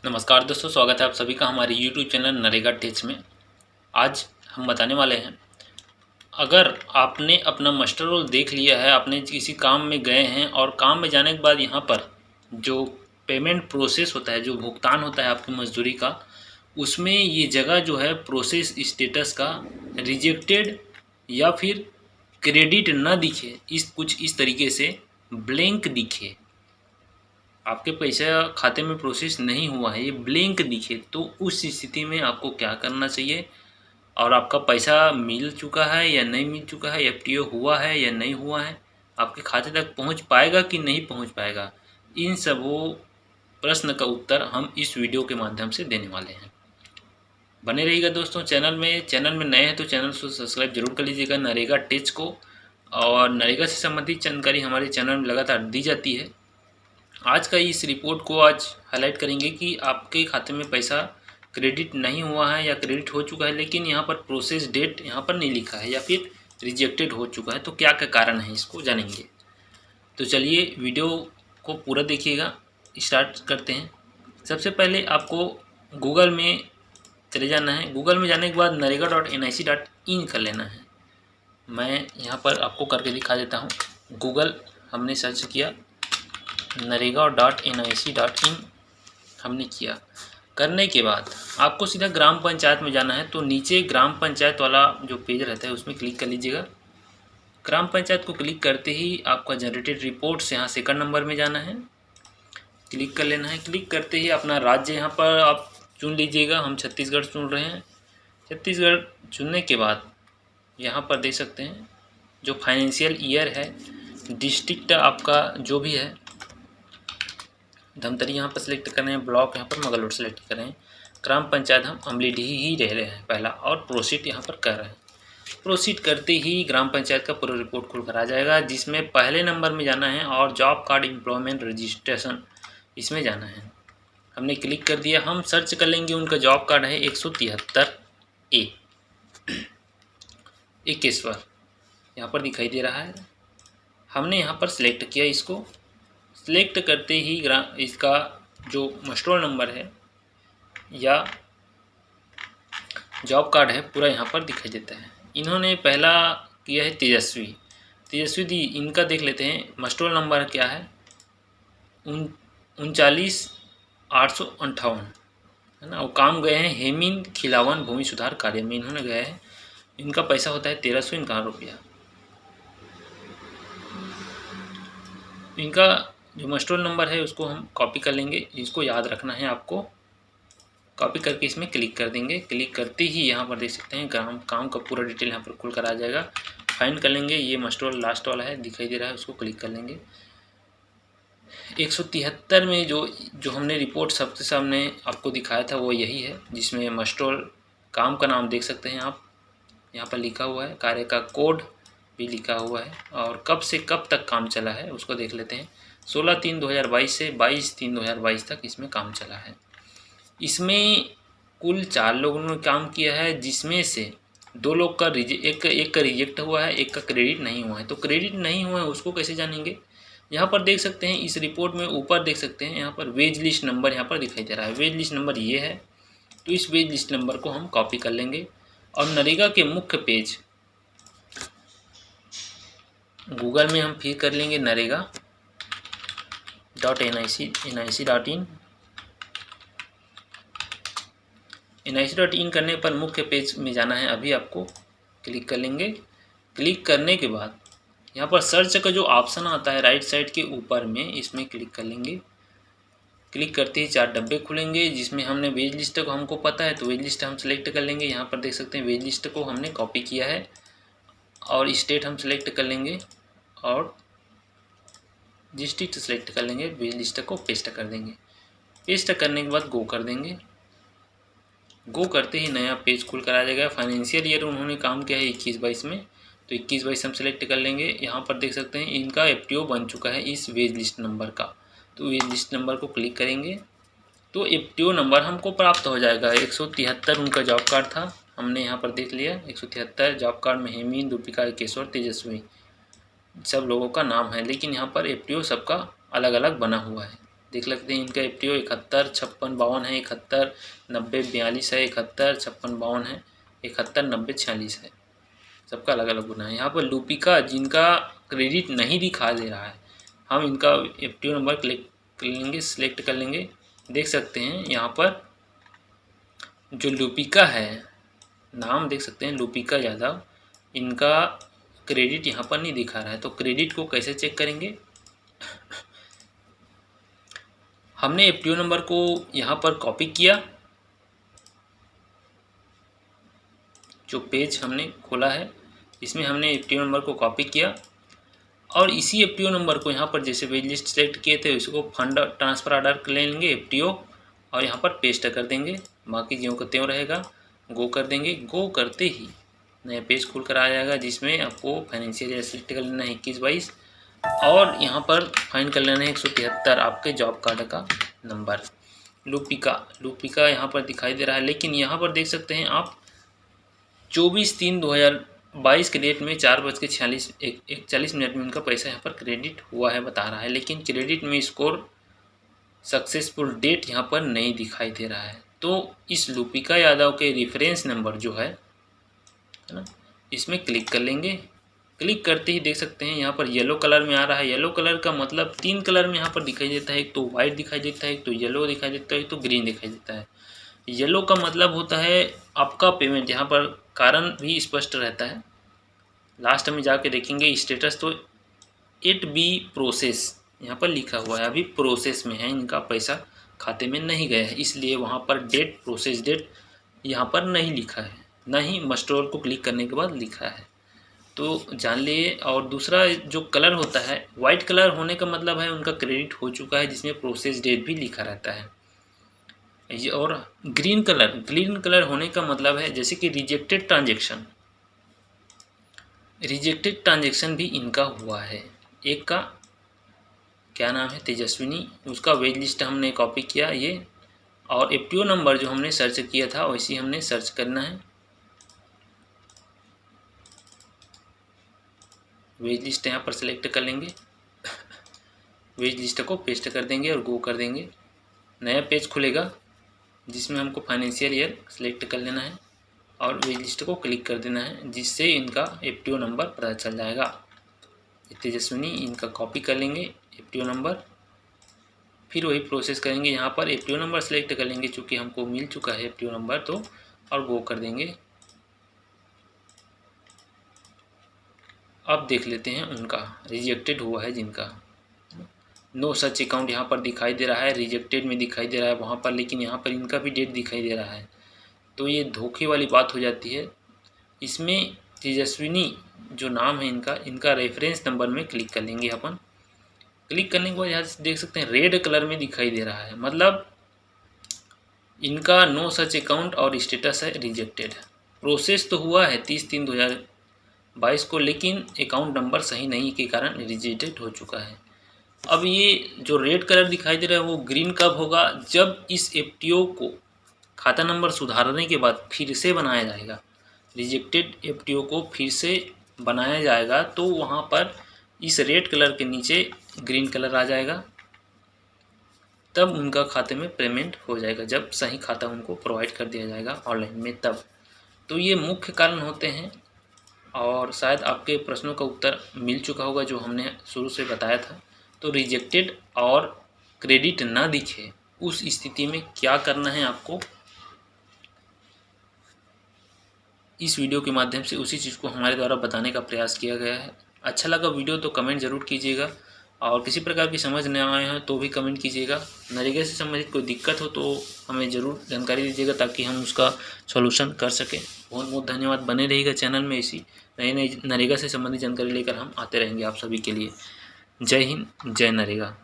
नमस्कार दोस्तों, स्वागत है आप सभी का हमारे YouTube चैनल नरेगा टिप्स में। आज हम बताने वाले हैं, अगर आपने अपना मास्टर रोल देख लिया है, आपने किसी काम में गए हैं और काम में जाने के बाद यहाँ पर जो पेमेंट प्रोसेस होता है, जो भुगतान होता है आपकी मजदूरी का, उसमें ये जगह जो है प्रोसेस स्टेटस का रिजेक्टेड या फिर क्रेडिट ना दिखे, कुछ इस तरीके से ब्लैंक दिखे, आपके पैसा खाते में प्रोसेस नहीं हुआ है, ये ब्लैंक दिखे, तो उस स्थिति में आपको क्या करना चाहिए और आपका पैसा मिल चुका है या नहीं मिल चुका है, एफटीओ हुआ है या नहीं हुआ है, आपके खाते तक पहुंच पाएगा कि नहीं पहुंच पाएगा, इन सब वो प्रश्न का उत्तर हम इस वीडियो के माध्यम से देने वाले हैं। बने रहिएगा दोस्तों। चैनल में नए हैं तो चैनल को सब्सक्राइब जरूर कर लीजिएगा नरेगा टिप्स को, और नरेगा से संबंधित जानकारी हमारे चैनल में लगातार दी जाती है। आज का इस रिपोर्ट को आज हाईलाइट करेंगे कि आपके खाते में पैसा क्रेडिट नहीं हुआ है या क्रेडिट हो चुका है, लेकिन यहाँ पर प्रोसेस डेट यहाँ पर नहीं लिखा है या फिर रिजेक्टेड हो चुका है, तो क्या क्या कारण है इसको जानेंगे। तो चलिए वीडियो को पूरा देखिएगा। स्टार्ट करते हैं। सबसे पहले आपको गूगल में चले जाना है। गूगल में जाने के बाद narega.nic.in कर लेना है। मैं यहाँ पर आपको करके दिखा देता हूँ। गूगल हमने सर्च किया, narega.nic.in हमने किया। करने के बाद आपको सीधा ग्राम पंचायत में जाना है, तो नीचे ग्राम पंचायत वाला जो पेज रहता है उसमें क्लिक कर लीजिएगा। ग्राम पंचायत को क्लिक करते ही आपका जनरेटेड रिपोर्ट्स यहाँ सेकंड नंबर में जाना है, क्लिक कर लेना है। क्लिक करते ही अपना राज्य यहाँ पर आप चुन लीजिएगा। हम छत्तीसगढ़ चुन रहे हैं। छत्तीसगढ़ चुनने के बाद यहाँ पर देख सकते हैं जो फाइनेंशियल ईयर है, डिस्ट्रिक्ट आपका जो भी है, धमतरी यहाँ पर सेलेक्ट कर रहे हैं, ब्लॉक यहाँ पर मंगलूर सेलेक्ट कर रहे हैं, ग्राम पंचायत हम अमलीडीह ही रह रहे हैं पहला, और प्रोसीड यहाँ पर कर रहे हैं। प्रोसीड करते ही ग्राम पंचायत का पूरा रिपोर्ट खुलकर आ जाएगा, जिसमें पहले नंबर में जाना है और जॉब कार्ड एम्प्लॉयमेंट रजिस्ट्रेशन इसमें जाना है। हमने क्लिक कर दिया। हम सर्च कर लेंगे, उनका जॉब कार्ड है 173A एकेश्वर, यहाँ पर दिखाई दे रहा है। हमने यहाँ पर सिलेक्ट किया। इसको सिलेक्ट करते ही इसका जो मस्टोर नंबर है या जॉब कार्ड है पूरा यहाँ पर दिखाई देता है। इन्होंने पहला किया है तेजस्वी दी, इनका देख लेते हैं। मस्टोर नंबर क्या है 39,858 है ना। वो काम गए हैं हेमिन खिलावन भूमि सुधार कार्य में, इन्होंने गया है। इनका पैसा होता है 1351 रुपया। इनका जो मस्टोर नंबर है उसको हम कॉपी कर लेंगे, इसको याद रखना है आपको। कॉपी करके इसमें क्लिक कर देंगे। क्लिक करते ही यहाँ पर देख सकते हैं काम का पूरा डिटेल यहाँ पर खुल कर आ जाएगा। फाइंड कर लेंगे, ये मस्टोर लास्ट वाला है दिखाई दे रहा है, उसको क्लिक कर लेंगे। 173 में जो हमने रिपोर्ट सबसे सामने आपको दिखाया था वो यही है, जिसमें मस्टोर काम का नाम देख सकते हैं आप, यहाँ पर लिखा हुआ है, कार्य का कोड भी लिखा हुआ है, और कब से कब तक काम चला है उसको देख लेते हैं। 16/3/2022 से 22/3/2022 तक इसमें काम चला है। इसमें कुल 4 लोगों ने काम किया है, जिसमें से 2 लोग का एक का रिजेक्ट हुआ है, एक का क्रेडिट नहीं हुआ है। तो क्रेडिट नहीं हुआ है उसको कैसे जानेंगे। यहाँ पर देख सकते हैं इस रिपोर्ट में ऊपर देख सकते हैं यहाँ पर वेज लिस्ट नंबर यहाँ पर दिखाई दे रहा है। वेज लिस्ट नंबर ये है, तो इस वेज लिस्ट नंबर को हम कॉपी कर लेंगे और नरेगा के मुख्य पेज गूगल में हम फिर कर लेंगे narega.nic.in। nic.in करने पर मुख्य पेज में जाना है, अभी आपको क्लिक कर लेंगे। क्लिक करने के बाद यहाँ पर सर्च का जो ऑप्शन आता है राइट साइड के ऊपर में, इसमें क्लिक कर लेंगे। क्लिक करते ही 4 डब्बे खुलेंगे, जिसमें हमने वेज लिस्ट को हमको पता है तो वेज लिस्ट हम सेलेक्ट कर लेंगे। यहाँ पर देख सकते हैं वेज लिस्ट को हमने कॉपी किया है, और स्टेट हम सेलेक्ट कर लेंगे और डिस्ट्रिक्ट सेलेक्ट कर लेंगे। वेज लिस्ट को पेस्ट कर देंगे। पेस्ट करने के बाद गो कर देंगे। गो करते ही नया पेज खुल कर आ जाएगा। फाइनेंशियल ईयर उन्होंने काम किया है 21-22 में, तो 21-22 हम सेलेक्ट कर लेंगे। यहाँ पर देख सकते हैं इनका एफटीओ बन चुका है इस वेज लिस्ट नंबर का, तो वेज लिस्ट नंबर को क्लिक करेंगे तो एफटीओ नंबर हमको प्राप्त हो जाएगा। 173 उनका जॉब कार्ड था, हमने यहाँ पर देख लिया। 173 जॉब कार्ड में हेमिन, दीपिका, केशवर, तेजस्वी सब लोगों का नाम है, लेकिन यहाँ पर एफटीओ सबका अलग अलग बना हुआ है। देख लगते हैं इनका एफ टी ओ 71 56 52 है, 71 90 42 है, 71 56 52 है, 71 90 46 है। सबका अलग अलग गुना है। यहाँ पर लूपिका जिनका क्रेडिट नहीं दिखा दे रहा है, हम इनका F T O number click कर लेंगे, सिलेक्ट कर लेंगे। देख सकते हैं यहाँ पर जो लूपिका है, नाम देख सकते हैं लूपिका यादव, इनका क्रेडिट यहाँ पर नहीं दिखा रहा है। तो क्रेडिट को कैसे चेक करेंगे? हमने एफ टी ओ नंबर को यहाँ पर कॉपी किया, जो पेज हमने खोला है इसमें हमने एफ टी ओ नंबर को कॉपी किया और इसी एफ टी ओ नंबर को यहाँ पर जैसे वेज लिस्ट सेलेक्ट किए थे उसको फंड ट्रांसफ़र ऑर्डर ले लेंगे एफ टी ओ और यहाँ पर पेस्ट कर देंगे। बाकी ज्यों का त्यों रहेगा। गो कर देंगे। गो करते ही नया पेज खुल कर आ जाएगा जिसमें आपको फाइनेंशियल ईयर सेलेक्ट कर लेना है 21-22 और यहाँ पर फाइंड कर लेना है 173 आपके जॉब कार्ड का नंबर। लूपिका यहाँ पर दिखाई दे रहा है, लेकिन यहाँ पर देख सकते हैं आप 24/3/2022 के डेट में 4:41 में उनका पैसा यहाँ पर क्रेडिट हुआ है बता रहा है, लेकिन क्रेडिट में स्कोर सक्सेसफुल डेट यहाँ पर नहीं दिखाई दे रहा है। तो इस लूपिका यादव के रेफरेंस नंबर जो है ना, इसमें क्लिक कर लेंगे। क्लिक करते ही देख सकते हैं यहाँ पर येलो कलर में आ रहा है। येलो कलर का मतलब 3 कलर में यहाँ पर दिखाई देता है, एक तो वाइट दिखाई देता है, एक तो येलो दिखाई देता है, एक तो ग्रीन दिखाई देता है। येलो का मतलब होता है आपका पेमेंट, यहाँ पर कारण भी स्पष्ट रहता है। लास्ट में जाके देखेंगे स्टेटस तो इट बी प्रोसेस यहाँ पर लिखा हुआ है, अभी प्रोसेस में है, इनका पैसा खाते में नहीं गया है, इसलिए वहाँ पर डेट प्रोसेस डेट यहाँ पर नहीं लिखा है, ना ही मस्टोर को क्लिक करने के बाद लिखा है। तो जान लिए। और दूसरा जो कलर होता है वाइट कलर होने का मतलब है उनका क्रेडिट हो चुका है, जिसमें प्रोसेस डेट भी लिखा रहता है। ये और ग्रीन कलर होने का मतलब है जैसे कि रिजेक्टेड ट्रांजेक्शन भी इनका हुआ है। एक का क्या नाम है तेजस्विनी, उसका वेज लिस्ट हमने कॉपी किया ये, और एफ टी ओ नंबर जो हमने सर्च किया था वैसे हमने सर्च करना है। वेज लिस्ट यहाँ पर सेलेक्ट कर लेंगे, वेज लिस्ट को पेस्ट कर देंगे और गो कर देंगे। नया पेज खुलेगा जिसमें हमको फाइनेंशियल ईयर सेलेक्ट कर लेना है और वेज लिस्ट को क्लिक कर देना है, जिससे इनका एफ टी ओ नंबर पता चल जाएगा। तेजस्विनी इनका कॉपी कर लेंगे एफ टी ओ नंबर, फिर वही प्रोसेस करेंगे। यहाँ पर F T O number select कर लेंगे चूँकि हमको मिल चुका है एफ टी ओ नंबर, तो और गो कर देंगे। अब देख लेते हैं उनका रिजेक्टेड हुआ है जिनका, नो सच अकाउंट यहाँ पर दिखाई दे रहा है, रिजेक्टेड में दिखाई दे रहा है वहाँ पर, लेकिन यहाँ पर इनका भी डेट दिखाई दे रहा है। तो ये धोखे वाली बात हो जाती है। इसमें तेजस्विनी जो नाम है इनका रेफरेंस नंबर में क्लिक कर लेंगे अपन। क्लिक करने के बाद यहाँ से देख सकते हैं रेड कलर में दिखाई दे रहा है, मतलब इनका नो सच अकाउंट और स्टेटस है रिजेक्टेड। प्रोसेस तो हुआ है 30/3/2022 को, लेकिन अकाउंट नंबर सही नहीं के कारण रिजेक्टेड हो चुका है। अब ये जो रेड कलर दिखाई दे रहा है वो ग्रीन कब होगा? जब इस एफ टी ओ को खाता नंबर सुधारने के बाद फिर से बनाया जाएगा, रिजेक्टेड एफ टी ओ को फिर से बनाया जाएगा, तो वहाँ पर इस रेड कलर के नीचे ग्रीन कलर आ जाएगा, तब उनका खाते में पेमेंट हो जाएगा, जब सही खाता उनको प्रोवाइड कर दिया जाएगा ऑनलाइन में तब। तो ये मुख्य कारण होते हैं और शायद आपके प्रश्नों का उत्तर मिल चुका होगा जो हमने शुरू से बताया था। तो रिजेक्टेड और क्रेडिट ना दिखे उस स्थिति में क्या करना है आपको, इस वीडियो के माध्यम से उसी चीज़ को हमारे द्वारा बताने का प्रयास किया गया है। अच्छा लगा वीडियो तो कमेंट ज़रूर कीजिएगा, और किसी प्रकार की समझ न आए हैं तो भी कमेंट कीजिएगा। नरेगा से संबंधित कोई दिक्कत हो तो हमें ज़रूर जानकारी दीजिएगा ताकि हम उसका सॉल्यूशन कर सकें। बहुत बहुत धन्यवाद। बने रहिएगा चैनल में, इसी नई नरेगा से संबंधित जानकारी लेकर हम आते रहेंगे आप सभी के लिए। जय हिंद, जय नरेगा।